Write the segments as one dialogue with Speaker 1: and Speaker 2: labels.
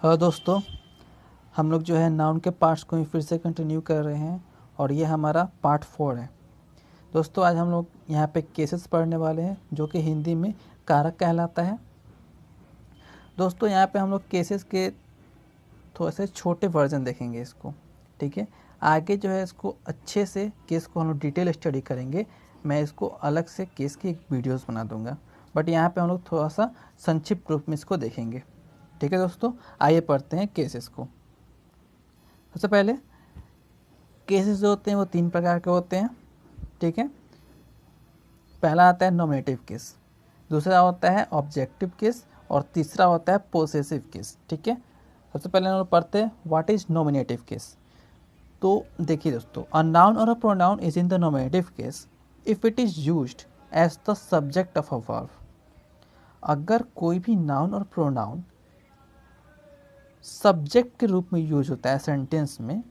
Speaker 1: Hello दोस्तों, हम लोग जो है नाउन के पार्ट्स को फिर से कंटिन्यू कर रहे हैं और ये हमारा पार्ट 4 है। दोस्तों आज हम लोग यहाँ पे केसेस पढ़ने वाले हैं जो कि हिंदी में कारक कहलाता है। दोस्तों यहाँ पे हम लोग केसेस के थोड़े से छोटे वर्जन देखेंगे इसको, ठीक है। आगे जो है इसको अच्छे से केस को हम लोग डिटेल स्टडी करेंगे। मैं इसको अलग से केस की एक वीडियोस बना दूंगा, बट यहाँ पे हम लोग थोड़ा सा संक्षिप्त रूप में इसको देखेंगे, ठीक है। दोस्तों आइए पढ़ते हैं केसेस को। सबसे पहले केसेस जो होते हैं वो 3 प्रकार के होते हैं, ठीक है। पहला आता है नॉमिनेटिव केस, दूसरा होता है ऑब्जेक्टिव केस और तीसरा होता है पोसेसिव केस, ठीक है। सबसे पहले हम लोग पढ़ते हैं व्हाट इज नॉमिनेटिव केस। तो देखिए दोस्तों, अ नाउन और a pronoun is in the nominative case if it is used as the subject of a verb. अगर कोई भी नाउन और प्रोनाउन सब्जेक्ट के रूप में यूज होता है सेंटेंस में,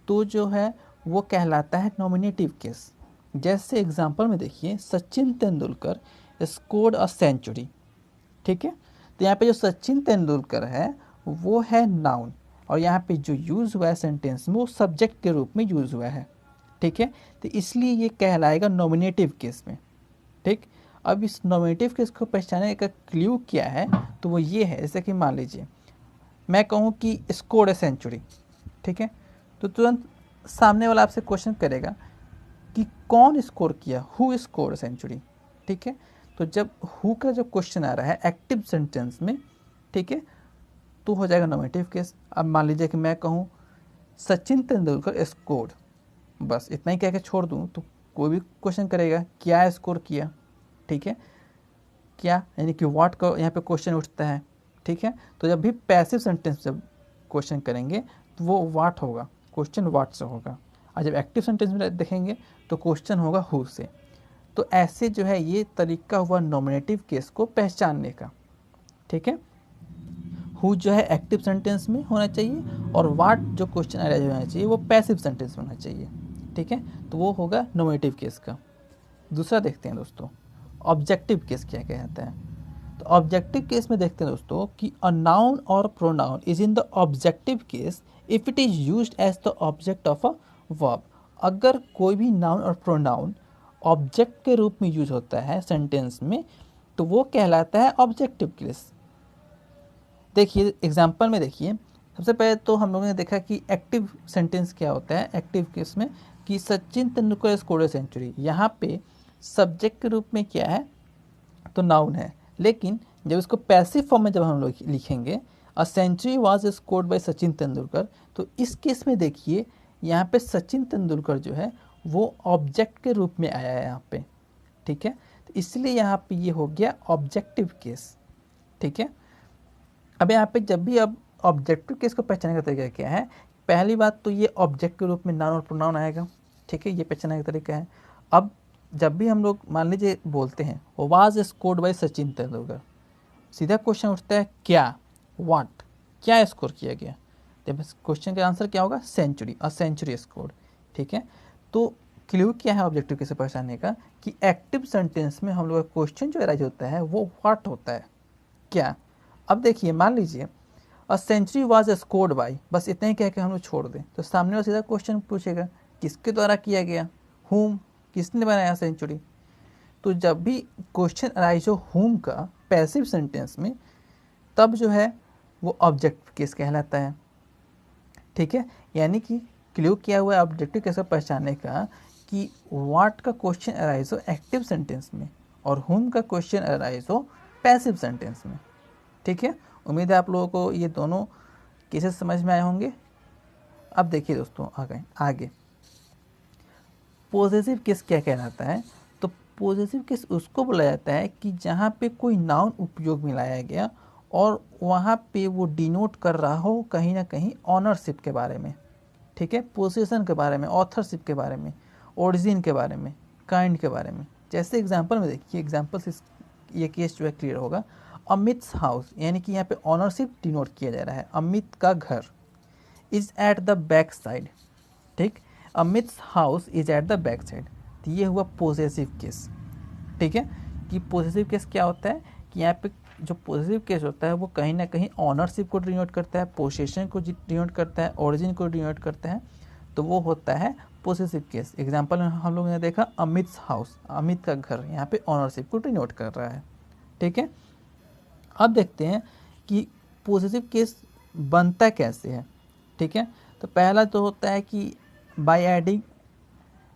Speaker 1: तो जो है वो कहलाता है नॉमिनेटिव केस। जैसे एग्जांपल में देखिए, Sachin Tendulkar scored a century, ठीक है। तो यहाँ पे जो सचिन तेंदुलकर है वो है नाउन और यहाँ पे जो यूज़ हुआ है सेंटेंस में वो सब्जेक्ट के रूप में यूज़ हुआ है, ठीक है। तो इसलिए ये कहलाएगा नॉमिनेटिव केस में, ठीक। अब इस नॉमिनेटिव केस को पहचानने का क्लू क्या है, तो वो ये है, जैसे कि मान लीजिए मैं कहूँ कि स्कोर्ड ए सेंचुरी, ठीक है। तो तुरंत सामने वाला आपसे क्वेश्चन करेगा कि कौन स्कोर किया, हु स्कोर्ड सेंचुरी, ठीक है। तो जब हु का जो क्वेश्चन आ रहा है एक्टिव सेंटेंस में, ठीक है, तो हो जाएगा नॉमिनेटिव केस। अब मान लीजिए कि मैं कहूँ सचिन तेंदुलकर स्कोर्ड, बस इतना ही कह के छोड़ दूँ तो कोई भी क्वेश्चन करेगा क्या स्कोर किया, ठीक है। क्या यानी कि व्हाट का यहाँ पे क्वेश्चन उठता है, ठीक है। तो जब भी पैसिव सेंटेंस जब क्वेश्चन करेंगे तो वो व्हाट होगा, क्वेश्चन व्हाट से होगा। और जब एक्टिव सेंटेंस में देखेंगे तो क्वेश्चन होगा हु से। तो ऐसे जो है ये तरीका हुआ नॉमिनेटिव केस को पहचानने का, ठीक है। हु जो है एक्टिव सेंटेंस में होना चाहिए और व्हाट जो क्वेश्चन अराइज होना चाहिए वो पैसिव सेंटेंस में होना चाहिए, ठीक है। तो वो होगा नॉमिनेटिव केस का। दूसरा देखते हैं दोस्तों, ऑब्जेक्टिव केस क्या कहता है। तो ऑब्जेक्टिव केस में देखते हैं दोस्तों कि अ नाउन और pronoun is in the objective case if it is used as the object of a verb. अगर कोई भी नाउन और प्रोनाउन ऑब्जेक्ट के रूप में यूज होता है सेंटेंस में, तो वो कहलाता है ऑब्जेक्टिव केस। देखिए एग्जाम्पल में देखिए, सबसे पहले तो हम लोगों ने देखा कि एक्टिव सेंटेंस क्या होता है एक्टिव केस में, कि Sachin Tendulkar scored a century. यहाँ पे सब्जेक्ट के रूप में क्या है, तो नाउन है। लेकिन जब इसको पैसिव फॉर्म में जब हम लोग लिखेंगे a century was scored by Sachin Tendulkar, तो इस केस में देखिए यहाँ पे सचिन तेंदुलकर जो है वो ऑब्जेक्ट के रूप में आया है यहाँ पे, ठीक है। तो इसलिए यहाँ पे ये हो गया ऑब्जेक्टिव केस, ठीक है। अब यहाँ पे जब भी अब ऑब्जेक्टिव केस को पहचानने का तरीका क्या है, पहली बात तो ये ऑब्जेक्ट के रूप में नाउन और प्रोनाउन आएगा, ठीक है, ये पहचानने का तरीका है। अब जब भी हम लोग मान लीजिए बोलते हैं वो was scored by Sachin Tendulkar, सीधा क्वेश्चन उठता है क्या, व्हाट, क्या स्कोर किया गया। जब क्वेश्चन का आंसर क्या होगा, सेंचुरी, अ सेंचुरी स्कोर्ड, ठीक है। तो क्लू क्या है ऑब्जेक्टिव केस से पहचानने का, कि एक्टिव सेंटेंस में हम लोग का क्वेश्चन जो अराइज होता है वो व्हाट होता है, क्या। अब देखिए मान लीजिए a century was scored by, बस इतना ही कह के हम लोग छोड़ दें, तो सामने वाला सीधा क्वेश्चन पूछेगा किसके द्वारा किया गया, हुम, किसने बनाया सेंचुरी। तो जब भी क्वेश्चन अराइज हो हुम का पैसिव सेंटेंस में, तब जो है वो ऑब्जेक्टिव केस कहलाता है, ठीक है। यानी कि क्लू किया हुआ है ऑब्जेक्टिव केस को पहचानने का कि व्हाट का क्वेश्चन अराइज हो एक्टिव सेंटेंस में और हुम का क्वेश्चन अराइज हो पैसिव सेंटेंस में, ठीक है। उम्मीद है आप लोगों को ये दोनों केसेस समझ में आए होंगे। अब देखिए दोस्तों आगे पॉजेसिव केस क्या कहलाता है। तो पॉजेसिव केस उसको बोला जाता है कि जहाँ पे कोई नाउन उपयोग में लाया गया और वहाँ पे वो डिनोट कर रहा हो कहीं ना कहीं ऑनरशिप के बारे में, ठीक है, पोजीशन के बारे में, ऑथरशिप के बारे में, ओरिजिन के बारे में, काइंड के बारे में। जैसे एग्जांपल में देखिए, एग्जांपल से ये केस जो है क्लियर होगा। अमित्स हाउस, यानी कि यहाँ पे ऑनरशिप डिनोट किया जा रहा है, अमित का घर, is at the back side, ठीक। Amit's house is at the back side. तो ये हुआ पोजेसिव केस। ठीक है, कि पोजेसिव केस क्या होता है कि यहाँ पे जो पोजेसिव केस होता है वो कहीं ना कहीं ऑनरशिप को डिनोट करता है, पोसेशन को डिनोट करता है, ओरिजिन को डिनोट करता है, तो वो होता है पोसेसिव केस। एग्जांपल में हम लोगों ने देखा अमित हाउस, अमित का घर, यहाँ पे ऑनरशिप को डिनोट कर रहा है। ठीक है, अब देखते हैं कि पोसेसिव केस बनता कैसे है। ठीक है, तो पहला तो होता है कि by adding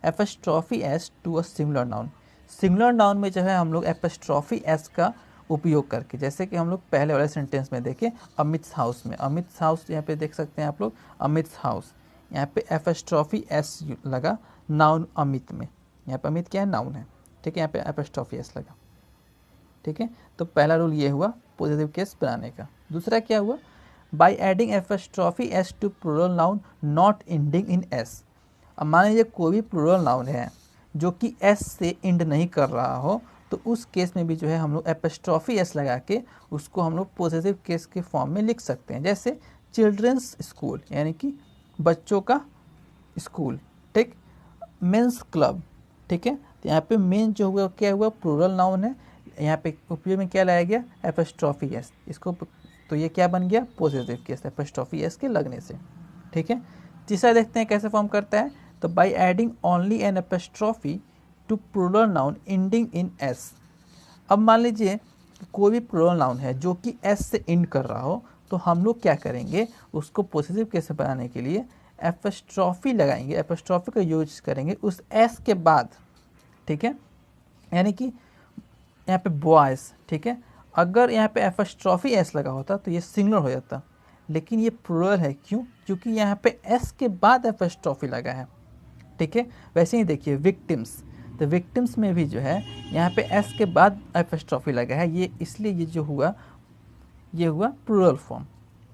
Speaker 1: apostrophe s to a singular noun. Singular noun में जो है हम लोग एपस्ट्रॉफी एस का उपयोग करके, जैसे कि हम लोग पहले वाले सेंटेंस में देखें अमित हाउस में, अमित हाउस यहाँ पे देख सकते हैं आप लोग, अमित हाउस, यहाँ पे एपस्ट्रॉफी एस लगा नाउन अमित में, यहाँ पे अमित क्या है, नाउन है। ठीक है, यहाँ पे एपस्ट्रॉफी एस लगा। ठीक है, तो पहला रूल ये हुआ पॉजिटिव केस बनाने का। दूसरा क्या हुआ, by adding apostrophe s to plural noun not ending in s. अब मान लीजिए कोई भी प्लूरल नाउन है जो कि एस से एंड नहीं कर रहा हो, तो उस केस में भी जो है हम लोग एपस्ट्रॉफी एस लगा के उसको हम लोग पॉजिटिव केस के फॉर्म में लिख सकते हैं। जैसे चिल्ड्रंस स्कूल यानी कि बच्चों का स्कूल। ठीक, मेंस क्लब। ठीक है, तो यहाँ पे मेन जो हुआ क्या हुआ, प्लूरल नाउन है, यहाँ पे उपयोग में क्या लाया गया, एपस्ट्रॉफी एस, इसको तो ये क्या बन गया, पॉजिटिव केस एपस्ट्रॉफी एस के लगने से। ठीक है, तीसरा देखते हैं कैसे फॉर्म करता है, तो by adding only an apostrophe to plural noun ending in s. अब मान लीजिए कोई भी प्लूरल नाउन है जो कि एस से एंड कर रहा हो, तो हम लोग क्या करेंगे, उसको पॉजिटिव केस बनाने के लिए एपस्ट्रॉफी लगाएंगे, एपस्ट्रॉफी का यूज करेंगे उस एस के बाद। ठीक है, यानी कि यहाँ पे बॉयज़। ठीक है, अगर यहाँ पे एपस्ट्रॉफी एस लगा होता तो ये सिंगुलर हो जाता, लेकिन ये प्लूरल है, क्यों, क्योंकि यहाँ पे एस के बाद एपस्ट्रॉफी लगा है। ठीक है, वैसे ही देखिए विक्टिम्स, तो विक्टिम्स में भी जो है यहाँ पे एस के बाद एपस्ट्रॉफी लगा है, ये इसलिए ये जो हुआ ये हुआ प्लूरल फॉर्म।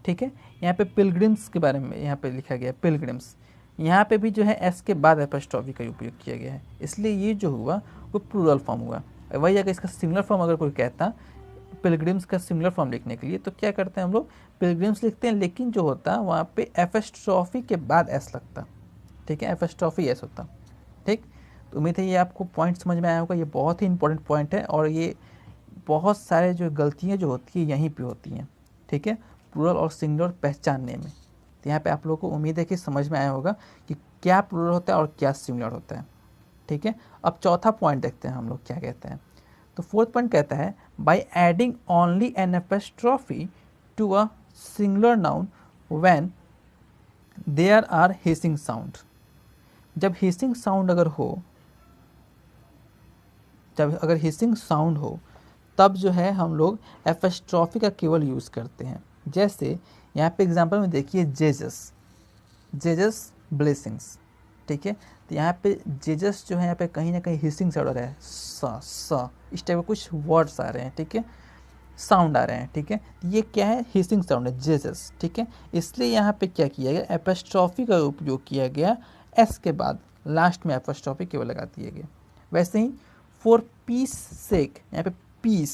Speaker 1: ठीक है, यहाँ पे पिलग्रिम्स के बारे में यहाँ पे लिखा गया पिलग्रिम्स, यहाँ पे भी जो है एस के बाद एपस्ट्रॉफी का उपयोग किया गया है, इसलिए ये जो हुआ वो प्लूरल फॉर्म हुआ। वही अगर इसका सिंगुलर फॉर्म अगर कोई कहता पिलग्रिम्स का सिंगुलर फॉर्म लिखने के लिए, तो क्या करते हैं हम लोग पिलग्रिम्स लिखते हैं, लेकिन जो होता वहाँ पे एपस्ट्रॉफी के बाद एस लगता। ठीक है, एपस्ट्रॉफी एस होता। ठीक, तो उम्मीद है ये आपको पॉइंट समझ में आया होगा, ये बहुत ही इंपॉर्टेंट पॉइंट है और ये बहुत सारे जो गलतियाँ जो होती है यहीं पे होती हैं। ठीक है, प्लूरल और सिंगुलर पहचानने में। तो यहाँ पे आप लोगों को उम्मीद है कि समझ में आया होगा कि क्या प्लूरल होता है और क्या सिंगुलर होता है। ठीक है, अब चौथा पॉइंट देखते हैं हम लोग क्या कहते हैं। तो फोर्थ पॉइंट कहता है by adding only an apostrophe to a singular noun when there are hissing sound. जब हिसिंग साउंड अगर हो, जब अगर हिसिंग साउंड हो तब जो है हम लोग एपस्ट्रॉफी का केवल यूज़ करते हैं। जैसे यहाँ पे एग्जांपल में देखिए जेजस, जेजस ब्लेसिंग्स। ठीक है, तो यहाँ पे जेजस जो है यहाँ पे कहीं ना कहीं हिसिंग साउंड आ रहा है, सा इस टाइप के कुछ वर्ड्स आ रहे हैं। ठीक है, साउंड आ रहे हैं। ठीक है, ये क्या है, हिसिंग साउंड है जेजस। ठीक है, इसलिए यहाँ पे क्या किया गया, एपस्ट्रॉफी का उपयोग किया गया एस के बाद, लास्ट में एपस्ट्रॉफी केवल लगा दिया गया। वैसे ही फॉर पीस सेक, यहाँ पे पीस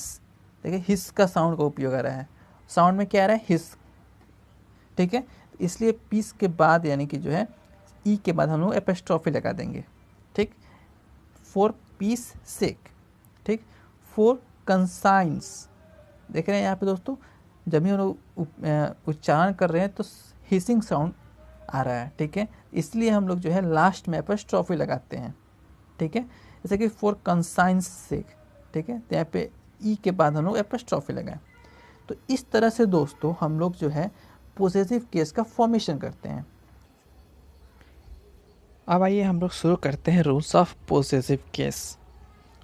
Speaker 1: देखिए हिस का साउंड का उपयोग आ रहा है, साउंड में क्या आ रहा है, हिस। ठीक है, इसलिए पीस के बाद यानी कि जो है ई के बाद हम लोग एपस्ट्रॉफी लगा देंगे। ठीक, फॉर पीस सेक। ठीक, फॉर कंसाइंस, देख रहे हैं यहाँ पे दोस्तों, जब भी हम लोग उच्चारण कर रहे हैं तो हिसिंग साउंड आ रहा है। ठीक है, इसलिए हम लोग जो है लास्ट में एपस्ट्रॉफी लगाते हैं। ठीक है, जैसे कि फॉर कंसाइंस सेक। ठीक है, तो यहाँ पे ई के बाद हम लोग एपस्ट्रॉफी लगाएं। तो इस तरह से दोस्तों हम लोग जो है पॉजिटिव केस का फॉर्मेशन करते हैं। अब आइए हम लोग शुरू करते हैं रूल्स ऑफ पॉजिटिव केस।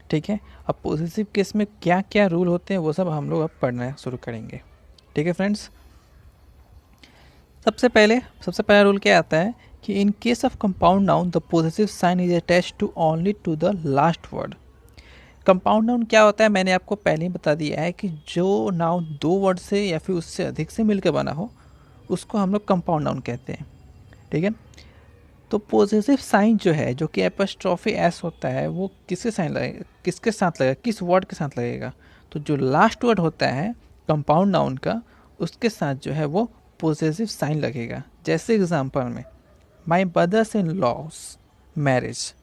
Speaker 1: ठीक है, अब पॉजिटिव केस में क्या क्या रूल होते हैं वो सब हम लोग अब पढ़ना शुरू करेंगे। ठीक है फ्रेंड्स, सबसे पहला रूल क्या आता है कि in case of compound noun the positive sign is attached to only to the last word. Compound noun क्या होता है, मैंने आपको पहले ही बता दिया है कि जो नाउन दो वर्ड से या फिर उससे अधिक से मिलकर बना हो उसको हम लोग कंपाउंड नाउन कहते हैं। ठीक है, तो पॉजिटिव साइन जो है जो कि एपस्ट्रॉफी एस होता है वो किसके साइन लगेगा, किसके साथ लगेगा, किस वर्ड के साथ लगेगा, तो जो लास्ट वर्ड होता है कंपाउंड नाउन का उसके साथ जो है वो पॉजिटिव साइन लगेगा। जैसे एग्जांपल में my brothers in loss marriage,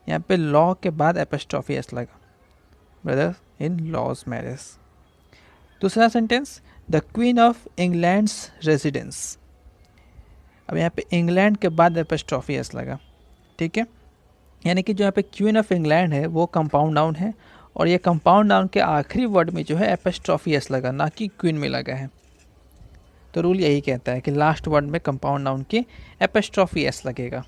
Speaker 1: यहाँ पे लॉ के बाद एपोस्ट्रोफी एस लगा, ब्रदर इन लॉज मैरिज। दूसरा sentence, the queen of England's residence. अब यहाँ पे इंग्लैंड के बाद एपोस्ट्रोफी एस लगा, ठीक है, यानी कि जो यहाँ पे क्वीन ऑफ इंग्लैंड है वो कंपाउंड नाउन है, और ये कंपाउंड नाउन के आखिरी वर्ड में जो है एपोस्ट्रोफी एस लगा, ना कि क्वीन में लगा है। तो रूल यही कहता है कि लास्ट वर्ड में कंपाउंड नाउन के एपोस्ट्रोफी एस लगेगा।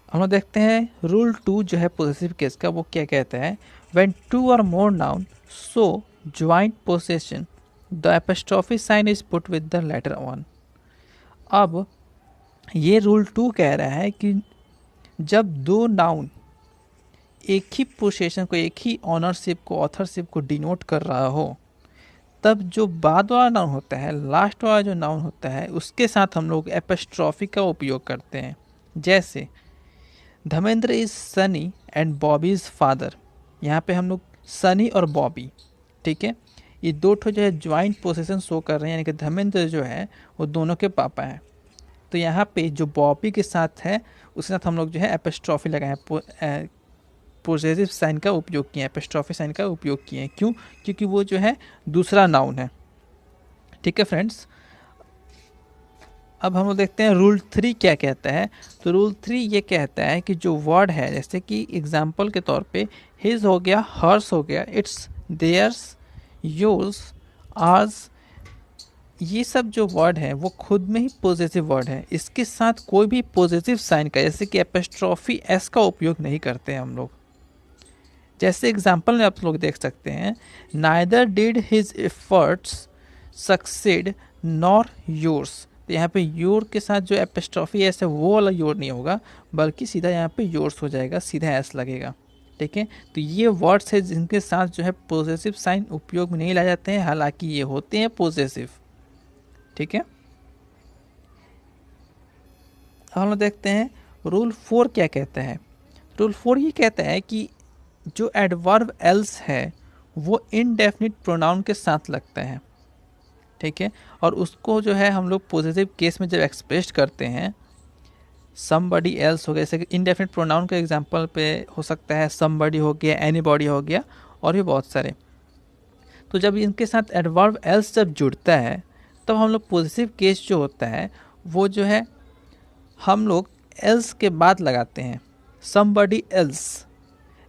Speaker 1: हम लोग देखते हैं रूल 2 जो है पोजेसिव केस का, वो क्या कहता है, व्हेन 2 और more noun so joint possession the apostrophe sign is put with the letter on. अब ये रूल 2 कह रहा है कि जब दो नाउन एक ही पोसेशन को, एक ही ऑनरशिप को, ऑथरशिप को डिनोट कर रहा हो, तब जो बाद वाला नाउन होता है, लास्ट वाला जो नाउन होता है, उसके साथ हम लोग एपोस्ट्रोफी का उपयोग करते हैं। जैसे Dharmendra is Sunny and Bobby is father, यहाँ पे हम लोग सनी और बॉबी, ठीक है, ये दो ठो जो है ज्वाइंट पोसेशन शो कर रहे हैं, यानी कि धर्मेंद्र जो है वो दोनों के पापा हैं। तो यहाँ पे जो बॉबी के साथ है उसके साथ हम लोग जो है एपोस्ट्रोफी लगाए, पोजेसिव साइन का उपयोग किए, एपोस्ट्रोफी साइन का उपयोग किए। क्यों? क्योंकि वो जो है दूसरा नाउन है, ठीक है फ्रेंड्स। अब हम लोग देखते हैं रूल 3 क्या कहता है। तो रूल 3 ये कहता है कि जो वर्ड है, जैसे कि एग्जाम्पल के तौर पे हिज हो गया, हर्स हो गया, इट्स, देयर्स, योर्स, आर्स, ये सब जो वर्ड है वो खुद में ही पॉजिटिव वर्ड है। इसके साथ कोई भी पॉजिटिव साइन का, जैसे कि एपोस्ट्रोफी एस का उपयोग नहीं करते हैं हम लोग। जैसे एग्जाम्पल में आप लोग देख सकते हैं, neither did his efforts succeed nor yours. तो यहाँ पे योर के साथ जो एपोस्ट्रोफी एस है वो वाला योर नहीं होगा, बल्कि सीधा यहाँ पे योर्स हो जाएगा, सीधा एस लगेगा, ठीक है। तो ये वर्ड्स है जिनके साथ जो है पॉजिटिव साइन उपयोग में नहीं लाए जाते हैं, हालांकि ये होते हैं पॉजिटिव, ठीक है। हम लोग देखते हैं रूल 4 क्या कहता है। रूल 4 ये कहता है कि जो एडवर्ब एल्स है वो इनडेफिनिट प्रोनाउन के साथ लगता है, ठीक है, और उसको जो है हम लोग पॉजिटिव केस में जब एक्सप्रेस करते हैं, समबडी एल्स हो गया, जैसे कि इनडेफिनिट प्रोनाउन का एग्जांपल पे हो सकता है समबडी हो गया, एनीबॉडी हो गया, और भी बहुत सारे। तो जब इनके साथ एडवर्ब एल्स जब जुड़ता है तब हम लोग पॉजिटिव केस जो होता है वो जो है हम लोग एल्स के बाद लगाते हैं, समबडी एल्स,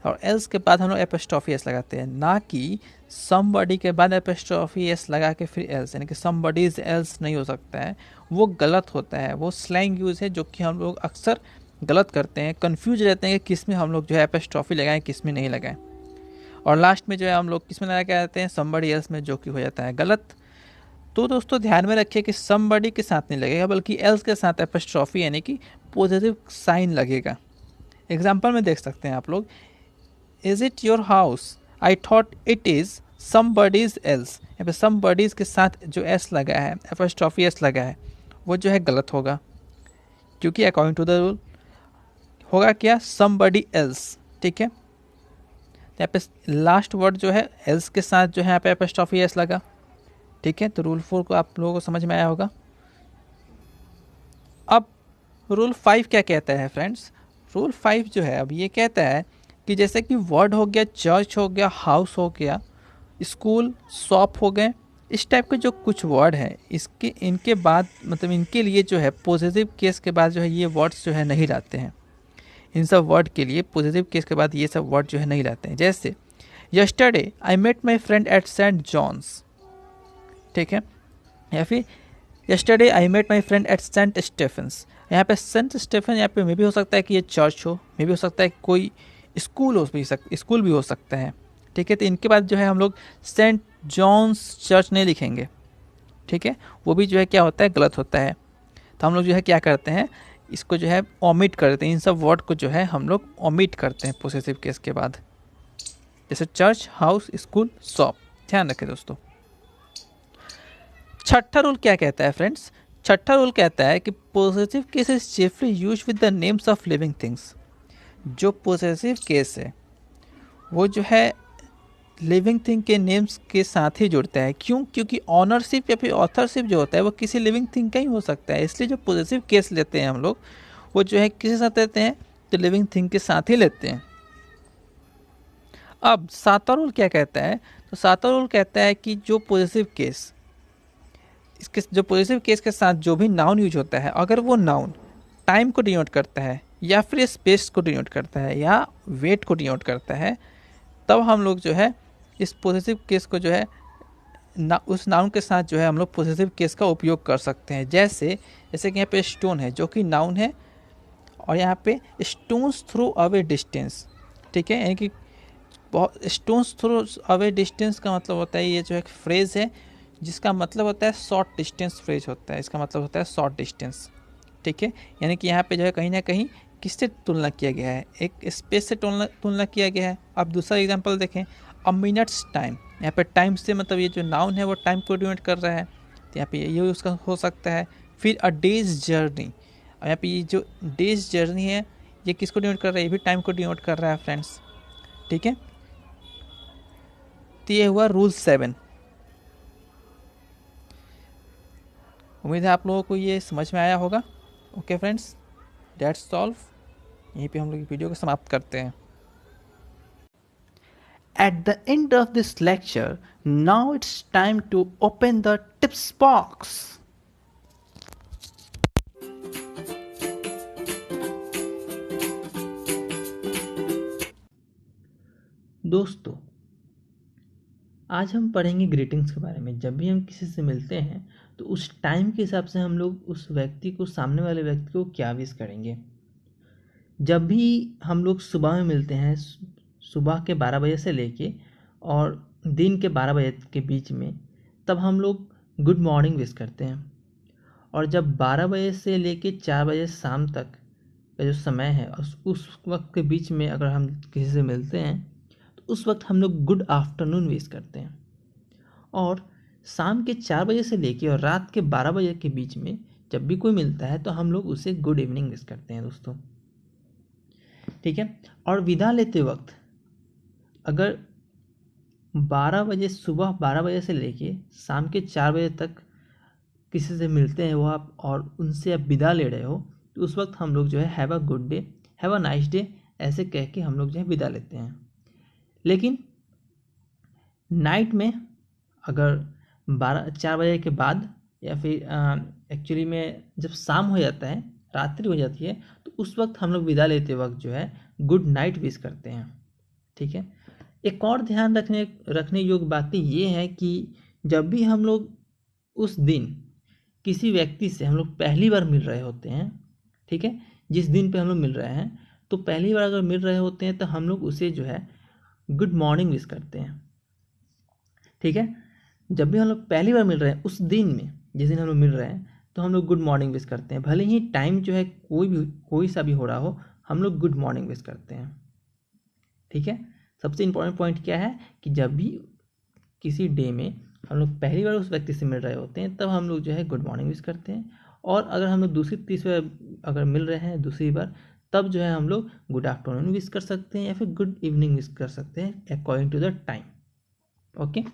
Speaker 1: और एल्स के बाद हम लोग एपोस्ट्रोफी एस लगाते हैं, ना कि समबडी के बाद एपोस्ट्रोफी एस लगा के फिर एल्स, यानी कि समबडीज एल्स नहीं हो सकता है, वो गलत होता है। वो स्लैंग यूज़ है जो कि हम लोग अक्सर गलत करते हैं, कंफ्यूज रहते हैं कि किस में हम लोग जो है एपोस्ट्रोफी लगाएं, किस में नहीं लगाएं, और लास्ट में जो है हम लोग किस में लगा के आते हैं, समबडी एल्स में, जो कि हो जाता है गलत। तो दोस्तों ध्यान में रखिए कि समबडी के साथ नहीं लगेगा, बल्कि एल्स के साथ एपोस्ट्रोफी यानी कि पॉजिटिव साइन लगेगा। एग्जाम्पल में देख सकते हैं आप लोग, is it your house, I thought it is somebody's else. यहाँ पे समबडीज के साथ जो एस लगा है, एपोस्ट्रोफी एस लगा है, वो जो है गलत होगा, क्योंकि अकॉर्डिंग टू द रूल होगा क्या, समबडी एल्स, ठीक है। यहाँ पे लास्ट वर्ड जो है एल्स के साथ जो है यहाँ पे एपोस्ट्रोफी एस लगा, ठीक है। तो रूल 4 को आप लोगों को समझ में आया होगा। अब रूल 5 क्या कहता है फ्रेंड्स। रूल 5 जो है अब ये कहता है कि जैसे कि वर्ड हो गया, चर्च हो गया, हाउस हो गया, स्कूल, शॉप हो गए, इस टाइप के जो कुछ वर्ड है, इनके बाद मतलब इनके लिए जो है पॉजिटिव केस के बाद जो है ये वर्ड्स जो है नहीं लाते हैं। इन सब वर्ड के लिए पॉजिटिव केस के बाद ये सब वर्ड जो है नहीं लाते हैं। जैसे yesterday I met my friend at St John's, ठीक है, या फिर yesterday I met my friend at St Stephen's. यहाँ पे सेंट स्टेफन यहाँ पे मे भी हो सकता है कि ये चर्च हो, मे भी हो सकता है कोई स्कूल स्कूल भी हो सकता है, ठीक है। तो इनके बाद जो है हम लोग सेंट जॉन्स चर्च नहीं लिखेंगे, ठीक है, वो भी जो है क्या होता है, गलत होता है। तो हम लोग जो है क्या करते हैं, इसको जो है ओमिट करते हैं, इन सब वर्ड को जो है हम लोग ओमिट करते हैं पॉसेसिव केस के बाद, जैसे चर्च, हाउस, स्कूल, शॉप। ध्यान रखें दोस्तों। छठा रूल क्या कहता है फ्रेंड्स। छठा रूल कहता है कि possessive case is chiefly used with the names of living things. जो पॉसेसिव केस है वो जो है लिविंग थिंग के नेम्स के साथ ही जुड़ता है। क्यों? क्योंकि ऑनरशिप या फिर ऑथरशिप जो होता है वो किसी लिविंग थिंग का ही हो सकता है। इसलिए जो पॉसेसिव केस लेते हैं हम लोग वो जो है किसके साथ लेते हैं, तो लिविंग थिंग के साथ ही लेते हैं। अब सातवां रूल क्या कहता है? तो सातवां रूल कहता है कि जो पॉजिटिव केस, इसके जो पॉजिटिव केस के साथ जो भी नाउन यूज होता है, अगर वो नाउन टाइम को डिनोट करता है या फिर स्पेस को डिनोट करता है या वेट को डिनोट करता है, तब हम लोग जो है इस पॉजिटिव केस को जो है उस नाउन के साथ जो है हम लोग पॉजिटिव केस का उपयोग कर सकते हैं। जैसे कि यहाँ पे स्टोन है जो कि नाउन है, और यहाँ पे स्टोन्स थ्रो अवे डिस्टेंस, ठीक है, यानी कि बहुत स्टोन्स थ्रो अवे डिस्टेंस का मतलब होता है, ये जो एक फ्रेज़ है जिसका मतलब होता है शॉर्ट डिस्टेंस फ्रेज होता है, इसका मतलब होता है शॉर्ट डिस्टेंस, ठीक है। यानी कि यहाँ पे जो है कहीं ना कहीं किससे तुलना किया गया है? एक स्पेस से तुलना किया गया है। अब दूसरा एग्जांपल देखें, अ मिनट्स टाइम, यहाँ पे टाइम से मतलब ये जो नाउन है वो टाइम को डिनोट कर रहा है, तो यहाँ पे ये उसका हो सकता है। फिर अ डेज जर्नी, और यहाँ पे ये जो डेज जर्नी है ये किसको डिनोट कर रहा है? ये भी टाइम को डिनोट कर रहा है फ्रेंड्स, ठीक है। तो ये हुआ रूल 7। उम्मीद है आप लोगों को ये समझ में आया होगा। Okay friends, that's solved. यहीं पे हम लोग वीडियो को समाप्त करते हैं। At the end of this lecture, now it's time to open the tips box. दोस्तों, आज हम पढ़ेंगे ग्रीटिंग्स के बारे में। जब भी हम किसी से मिलते हैं तो उस टाइम के हिसाब से हम लोग उस व्यक्ति को, सामने वाले व्यक्ति को क्या विश करेंगे। जब भी हम लोग सुबह में मिलते हैं, सुबह के 12 बजे से लेके और दिन के 12 बजे के बीच में, तब हम लोग गुड मॉर्निंग विश करते हैं। और जब 12 बजे से लेके 4 बजे शाम तक का जो समय है, उस वक्त के बीच में अगर हम किसी से मिलते हैं तो उस वक्त हम लोग गुड आफ्टरनून विश करते हैं। और शाम के 4 बजे से लेके और रात के 12 बजे के बीच में जब भी कोई मिलता है तो हम लोग उसे गुड इवनिंग विश करते हैं दोस्तों, ठीक है। और विदा लेते वक्त अगर 12 बजे, सुबह 12 बजे से लेके शाम के 4 बजे तक किसी से मिलते हैं वो आप, और उनसे आप विदा ले रहे हो, तो उस वक्त हम लोग जो है have a good day, have a nice day ऐसे कह के हम लोग जो है विदा लेते हैं। लेकिन नाइट में अगर 4 बजे के बाद या फिर एक्चुअली में जब शाम हो जाता है, रात्रि हो जाती है, तो उस वक्त हम लोग विदा लेते वक्त जो है गुड नाइट विश करते हैं, ठीक है। एक और ध्यान रखने योग्य बातें ये है कि जब भी हम लोग उस दिन किसी व्यक्ति से हम लोग पहली बार मिल रहे होते हैं, ठीक है, जिस दिन पे हम लोग मिल रहे हैं, तो पहली बार अगर मिल रहे होते हैं तो हम लोग उसे जो है गुड मॉर्निंग विश करते हैं, ठीक है। जब भी हम लोग पहली बार मिल रहे हैं उस दिन में, जिस दिन हम लोग मिल रहे हैं, तो हम लोग गुड मॉर्निंग विश करते हैं। भले ही टाइम जो है कोई सा भी हो रहा हो, हम लोग गुड मॉर्निंग विश करते हैं, ठीक है। सबसे इम्पोर्टेंट पॉइंट क्या है कि जब भी किसी डे में हम लोग पहली बार उस व्यक्ति से मिल रहे होते हैं तब हम लोग जो है गुड मॉर्निंग विश करते हैं। और अगर हम लोग दूसरी तीसरी बार अगर मिल रहे हैं दूसरी बार, तब जो है हम लोग गुड आफ्टरनून विश कर सकते हैं या फिर गुड इवनिंग विश कर सकते हैं according to the time. Okay.